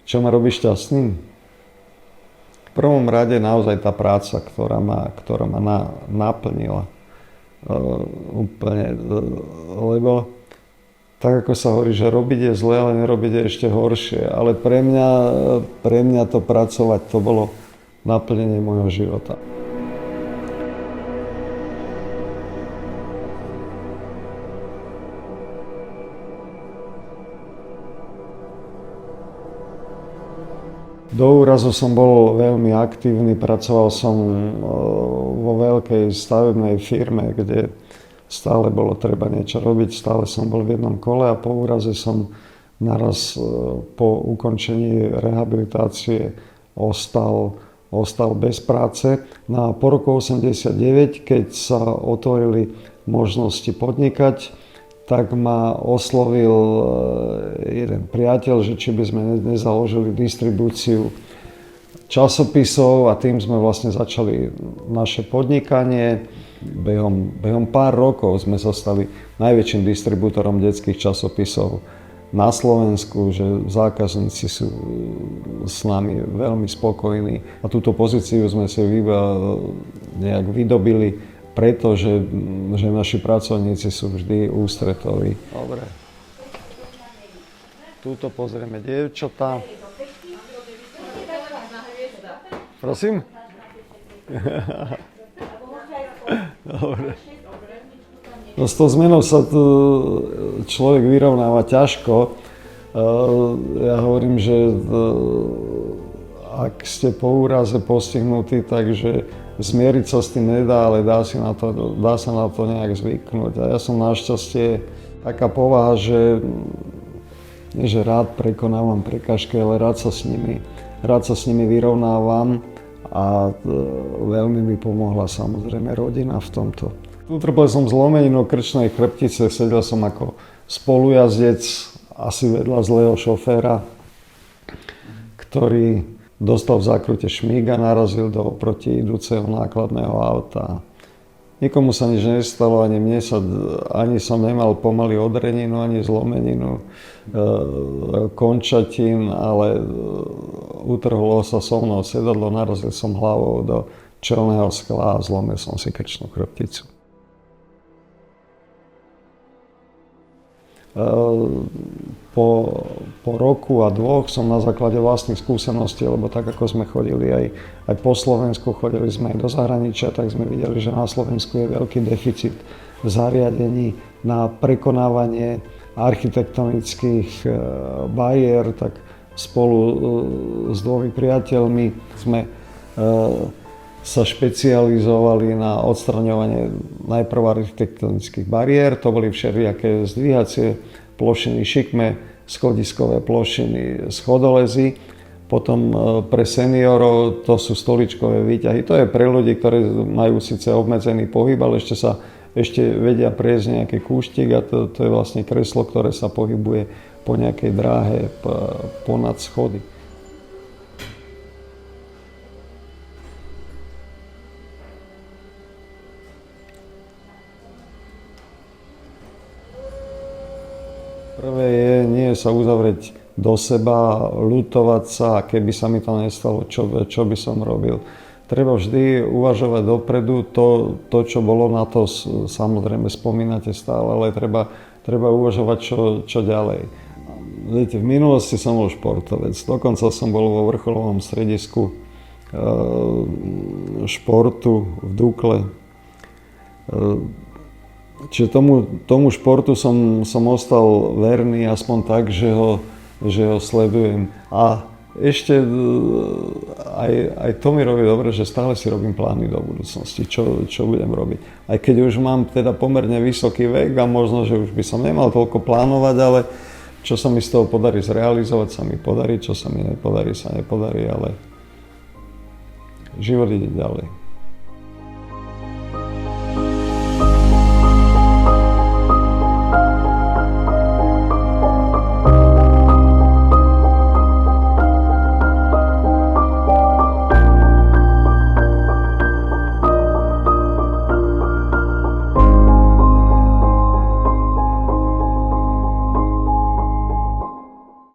Čo ma robí šťastným? V prvom rade naozaj tá práca, ktorá ma naplnila. Úplne, lebo tak ako sa hovorí, že robiť je zle, ale nerobiť je ešte horšie. Ale pre mňa to pracovať, to bolo naplnenie môjho života. Do úrazu som bol veľmi aktívny, pracoval som vo veľkej stavebnej firme, kde stále bolo treba niečo robiť, stále som bol v jednom kole a po úraze som naraz po ukončení rehabilitácie ostal bez práce. No a po roku 89, keď sa otvorili možnosti podnikať, tak ma oslovil jeden priateľ, že či by sme nezaložili distribúciu časopisov a tým sme vlastne začali naše podnikanie. Behom pár rokov sme sa stali najväčším distribútorom detských časopisov na Slovensku, že zákazníci sú s nami veľmi spokojní a túto pozíciu sme si nejak vydobili, pretože naši pracovníci sú vždy ústretoví. Dobre. Tuto pozrieme dievčatá. Prosím? Dobre. No s tou zmenou sa človek vyrovnáva ťažko. Ja hovorím, že ak ste po úraze postihnutí, takže zmieriť sa s tým nedá, ale dá sa na to nejak zvyknúť. A ja som našťastie taká povaha, že rád prekonávam prekážky, ale rád sa s nimi vyrovnávam a veľmi mi pomohla samozrejme rodina v tomto. Utrpel som zlomeninu krčnej chrbtice, sedel som ako spolujazdec asi vedľa zlého šoféra, ktorý dostal v zákrute šmík a narazil do protiidúceho nákladného auta. Nikomu sa nič nestalo, ani som nemal pomaly odreninu, ani zlomeninu končatín, ale utrhlo sa so mnou sedadlo, narazil som hlavou do čelného skla a zlomil som si krčnú chrbticu. Po roku a dvoch som na základe vlastných skúseností, lebo tak ako sme chodili aj po Slovensku, chodili sme aj do zahraničia, tak sme videli, že na Slovensku je veľký deficit v zariadení na prekonávanie architektonických bariér, tak spolu s dvomi priateľmi sme sa špecializovali na odstraňovanie najprv architektonických bariér. To boli všelijaké zdvíhacie plošiny, šikme, schodiskové plošiny, schodolezy. Potom pre seniorov to sú stoličkové výťahy. To je pre ľudí, ktorí majú síce obmedzený pohyb, ale ešte vedia prejsť nejaký kúštik a to je vlastne kreslo, ktoré sa pohybuje po nejakej dráhe ponad schody. Prvé je nie sa uzavrieť do seba, ľutovať sa, a keby sa mi to nestalo, čo by som robil. Treba vždy uvažovať dopredu, to čo bolo, na to samozrejme spomínate stále, ale treba uvažovať, čo ďalej. Viete, v minulosti som bol športovec, dokonca som bol vo vrcholovom stredisku športu v Dukle. Čiže tomu športu som ostal verný, aspoň tak, že ho sledujem. A ešte aj to mi robí dobre, že stále si robím plány do budúcnosti, čo budem robiť. Aj keď už mám teda pomerne vysoký vek a možno, že už by som nemal toľko plánovať, ale čo sa mi z toho podarí zrealizovať, sa mi podarí, čo sa mi nepodarí, sa nepodarí, ale život ide ďalej.